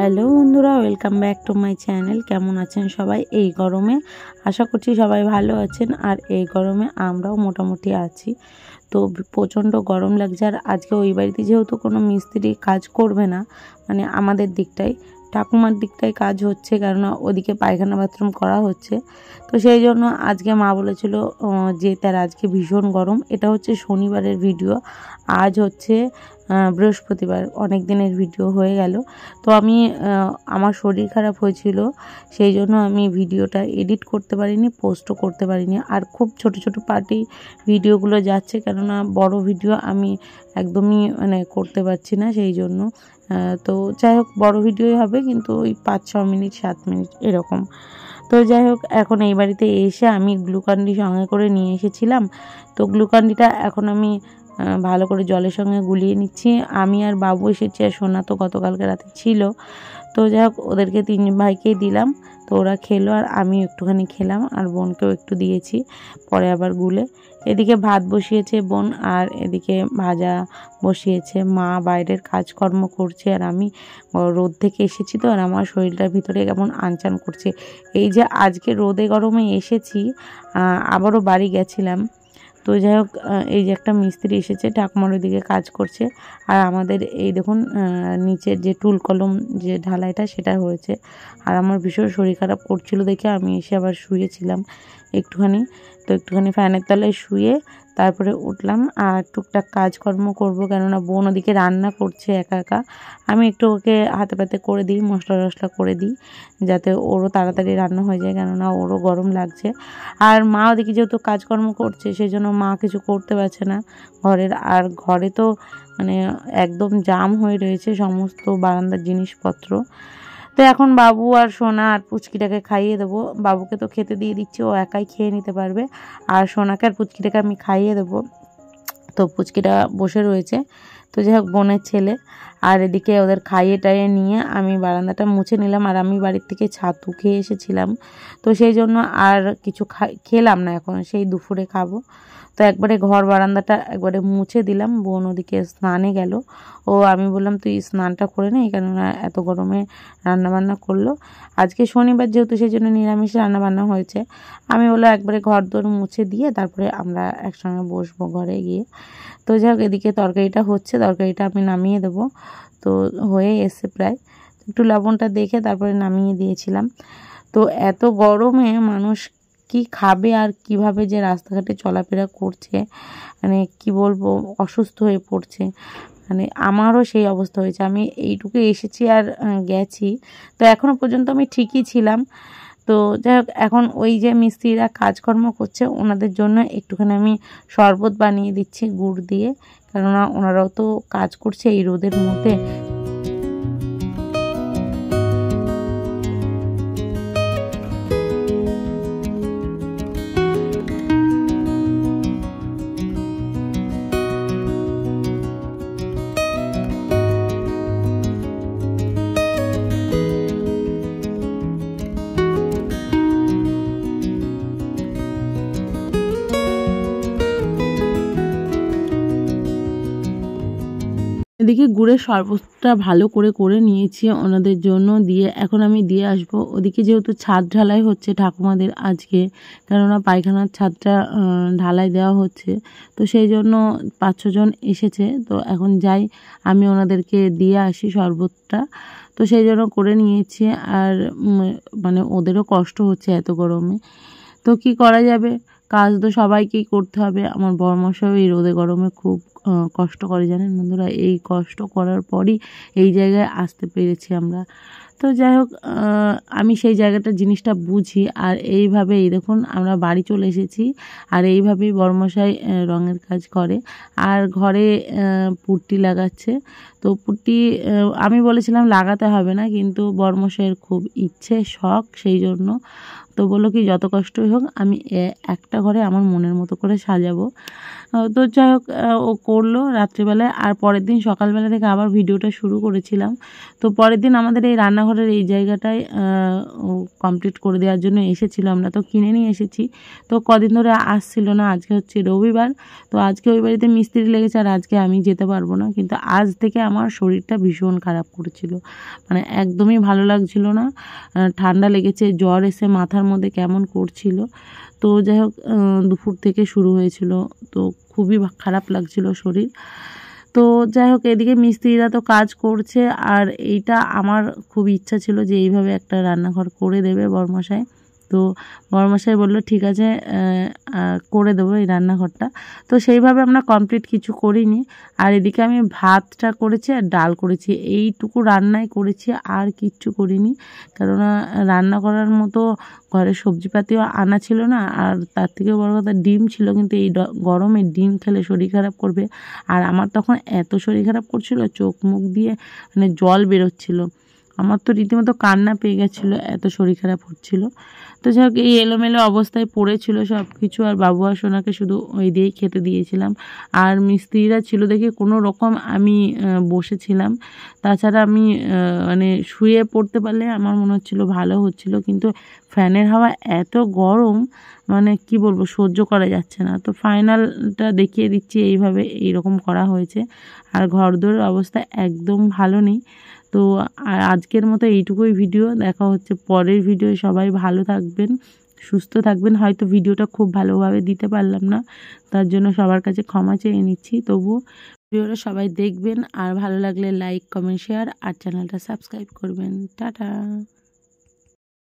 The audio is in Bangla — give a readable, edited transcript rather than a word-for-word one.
হ্যালো বন্ধুরা, welcome back to my channel. কেমন আছেন সবাই এই গরমে? আশা করছি সবাই ভালো আছেন। আর এই গরমে আমরাও মোটামুটি আছি। তো প্রচণ্ড গরম লাগছে। আর আজকে ওই বাড়িতে যেহেতু কোনো মিস্ত্রি কাজ করবে না, মানে আমাদের দিকটাই, ঠাকুমার দিকটাই কাজ হচ্ছে, কেননা ওদিকে পায়খানা বাথরুম করা হচ্ছে। তো সেই জন্য আজকে মা বলেছিল যে তার আজকে ভীষণ গরম। এটা হচ্ছে শনিবারের ভিডিও, আজ হচ্ছে বৃহস্পতিবার। অনেক দিনের ভিডিও হয়ে গেল। তো আমি আমার শরীর খারাপ হয়েছিল, সেই জন্য আমি ভিডিওটা এডিট করতে পারিনি, পোস্টও করতে পারিনি। আর খুব ছোট ছোট পার্টি ভিডিওগুলো যাচ্ছে, কেননা বড় ভিডিও আমি একদমই করতে পারছি না, সেই জন্য। তো যাই হোক, বড় ভিডিওই হবে, কিন্তু ওই 5-6 মিনিট 7 মিনিট এরকম। তো যাই হোক, এখন এই বাড়িতে এসে আমি গ্লুকন্ডি সঙ্গে করে নিয়ে এসেছিলাম। তো গ্লুকন্ডিটা এখন আমি ভালো করে জলের সঙ্গে গুলিয়ে নিচ্ছি। আমি আর বাবু এসেছি, আর সোনা তো গতকালকে রাতে ছিল। তো যাই হোক, ওদেরকে 3 ভাইকেই দিলাম। তো ওরা খেলো, আর আমি একটুখানি খেলাম, আর বোনকেও একটু দিয়েছি, পরে আবার গুলে। এদিকে ভাত বসিয়েছে বোন, আর এদিকে ভাজা বসিয়েছে মা। বাইরের কাজকর্ম করছে, আর আমি রোদ থেকে এসেছি তো, আর আমার শরীরটার ভিতরে কেমন আনচান করছে। এই যে আজকে রোদে গরমে এসেছি, আবারও বাড়ি গেছিলাম। তো যাই হোক, এই যে একটা মিস্ত্রি এসেছে, ঠাকুমার ওইদিকে কাজ করছে। আর আমাদের এই দেখুন, নিচের যে টুল কলম যে ঢালাইটা, সেটা হয়েছে। আর আমার ভীষণ শরীর খারাপ করছিল দেখে আমি এসে আবার শুয়েছিলাম একটুখানি। তো একটুখানি ফ্যানের তলায় শুয়ে তারপরে উঠলাম, আর টুকটাক কাজকর্ম করব, কেননা বোন ওদিকে রান্না করছে একা একা। আমি একটু ওকে হাতে পাতে করে দিই, মশলা টশলা করে দিই, যাতে ওরও তাড়াতাড়ি রান্না হয়ে যায়, কেননা ওরও গরম লাগছে। আর মা ওদিকে যেহেতু কাজকর্ম করছে, সেই জন্য মা কিছু করতে পারছে না ঘরের। আর ঘরে তো একদম জাম হয়ে রয়েছে সমস্ত বারান্দার জিনিসপত্র। তো এখন বাবু আর সোনা আর পুচকিটাকে খাইয়ে দেবো। বাবুকে তো খেতে দিয়ে দিচ্ছি, ও একাই খেয়ে নিতে পারবে। আর সোনাকে আর পুচকিটাকে আমি খাইয়ে দেবো। তো পুচকিটা বসে রয়েছে। তো যাই হোক, বোনের ছেলে। আর এদিকে ওদের খাইয়ে টাইয়ে নিয়ে আমি বারান্দাটা মুছে নিলাম। আর আমি বাড়ির থেকে ছাতু খেয়ে এসেছিলাম, তো সেই জন্য আর কিছু খেলাম না, এখন সেই দুপুরে খাবো। তো একবারে ঘর বারান্দাটা একবারে মুছে দিলাম। বোন ওদিকে স্নানে গেল। আমি বললাম তুই স্নানটা করে নে, কেননা এত গরমে রান্নাবান্না করলো। আজকে শনিবার যেহেতু, সেই জন্য নিরামিষ রান্নাবান্না হয়েছে। আমি বললাম একবারে ঘর দোর মুছে দিয়ে তারপরে আমরা একসঙ্গে বসবো ঘরে গিয়ে। তো যাই হোক, এদিকে তরকারিটা হচ্ছে, তরকারিটা আমি নামিয়ে দেবো। তো হয়ে এসছে প্রায়। একটু লবণটা দেখে তারপরে নামিয়ে দিয়েছিলাম। তো এত গরমে মানুষ কি খাবে, আর কিভাবে যে রাস্তাঘাটে চলাফেরা করছে, কি বলবো, অসুস্থ হয়ে পড়ছে। আমারও সেই অবস্থা হয়েছে। আমি এইটুকু এসেছি আর গেছি, তো এখনও পর্যন্ত আমি ঠিকই ছিলাম। তো যাই হোক, এখন ওই যে মিস্ত্রিরা কাজকর্ম করছে, ওনাদের জন্য একটুখানি আমি শরবত বানিয়ে দিচ্ছি গুড় দিয়ে, কেননা ওনারাও তো কাজ করছে এই রোদের মধ্যে। এদিকে গুড়ের শরবতটা ভালো করে করে নিয়েছি ওনাদের জন্য, দিয়ে এখন আমি দিয়ে আসবো। ওদিকে যেহেতু ছাদ ঢালাই হচ্ছে ঠাকুমাদের আজকে, কেননা পায়খানার ছাদটা ঢালাই দেওয়া হচ্ছে। তো সেই জন্য 5-6 জন এসেছে। তো এখন যাই, আমি ওনাদেরকে দিয়ে আসি শরবতটা। তো সেই জন্য করে নিয়েছি। আর ওদেরও কষ্ট হচ্ছে এত গরমে। তো কি করা যাবে, কাজ তো সবাইকেই করতে হবে। আমার বরমশাইও এই রোদে গরমে খুব কষ্ট করে, জানেন বন্ধুরা। এই কষ্ট করার পরই এই জায়গায় আসতে পেরেছি আমরা। তো যাই হোক, আমি সেই জায়গাটার জিনিসটা বুঝি। আর এইভাবে এই দেখুন, আমরা বাড়ি চলে এসেছি, আর এইভাবেই বরমশাই রঙের কাজ করে। আর ঘরে পুট্টি লাগাচ্ছে। তো পুট্টি আমি বলেছিলাম লাগাতে হবে না, কিন্তু বরমশাইয়ের খুব ইচ্ছে, শখ, সেই জন্য তো বললো কি যত কষ্টই হোক আমি একটা ঘরে আমার মনের মতো করে সাজাবো। তো যাই হোক ও করলো রাত্রিবেলায়। আর পরের দিন সকালবেলা থেকে আবার ভিডিওটা শুরু করেছিলাম। তো পরের দিন আমাদের এই রান্নাঘরের এই জায়গাটায় কমপ্লিট করে দেওয়ার জন্য এসেছিলো, আমরা তো কিনে নিয়ে এসেছি। তো কদিন ধরে আসছিল না, আজকে হচ্ছে রবিবার, তো আজকে ওই বাড়িতে মিস্ত্রি লেগেছে আর আজকে আমি যেতে পারবো না। কিন্তু আজ থেকে আমার শরীরটা ভীষণ খারাপ করেছিল, মানে একদমই ভালো লাগছিল না, ঠান্ডা লেগেছে, জ্বর এসে মাথার মধ্যে কেমন করছিল। তো যাই হোক দুপুর থেকে শুরু হয়েছিল, তো খুবই খারাপ লাগছিল শরীর। তো যাই হোক এদিকে মিস্ত্রিরা তো কাজ করছে, আর এইটা আমার খুব ইচ্ছা ছিল যে এইভাবে একটা রান্নাঘর করে দেবে বরমশাই। তো বরমশাই বললো ঠিক আছে করে দেবো এই রান্নাঘরটা। তো সেইভাবে আমরা কমপ্লিট কিছু করিনি। আর এদিকে আমি ভাতটা করেছি আর ডাল করেছি, এইটুকু রান্নাই করেছি, আর কিচ্ছু করিনি। কেননা রান্না করার মতো ঘরে সবজিপাতিও আনা ছিল না, আর তার থেকেও বড় কথা ডিম ছিল, কিন্তু এই গরমে ডিম খেলে শরীর খারাপ করবে। আর আমার তখন এত শরীর খারাপ করছিল, চোখ মুখ দিয়ে মানে জল বেরোচ্ছিল, আমার তো রীতিমতো কান্না পেয়ে গেছিলো, এত শরীর খারাপ হচ্ছিল। তো যাই হোক এই এলোমেলো অবস্থায় পড়েছিল সব কিছু, আর বাবু আর সোনাকে শুধু ওই দিয়েই খেতে দিয়েছিলাম। আর মিস্ত্রিরা ছিল দেখে কোনো রকম আমি বসেছিলাম, তাছাড়া আমি মানে শুয়ে পড়তে পারলে আমার মনে হচ্ছিলো ভালো হচ্ছিলো, কিন্তু ফ্যানের হাওয়া এত গরম মানে কি বলবো, সহ্য করা যাচ্ছে না। তো ফাইনালটা দেখিয়ে দিচ্ছি, এইভাবে এইরকম করা হয়েছে। আর ঘরদোরের অবস্থা একদম ভালো নেই। তো আজকের মতো এইটুকুই ভিডিও, দেখা হচ্ছে পরের ভিডিও। সবাই ভালো থাকবেন, সুস্থ থাকবেন। হয়তো ভিডিওটা খুব ভালোভাবে দিতে পারলাম না, তার জন্য সবার কাছে ক্ষমা চেয়ে নিচ্ছি। তবুও ভিডিওটা সবাই দেখবেন, আর ভালো লাগলে লাইক কমেন্ট শেয়ার আর চ্যানেলটা সাবস্ক্রাইব করবেন। টাটা।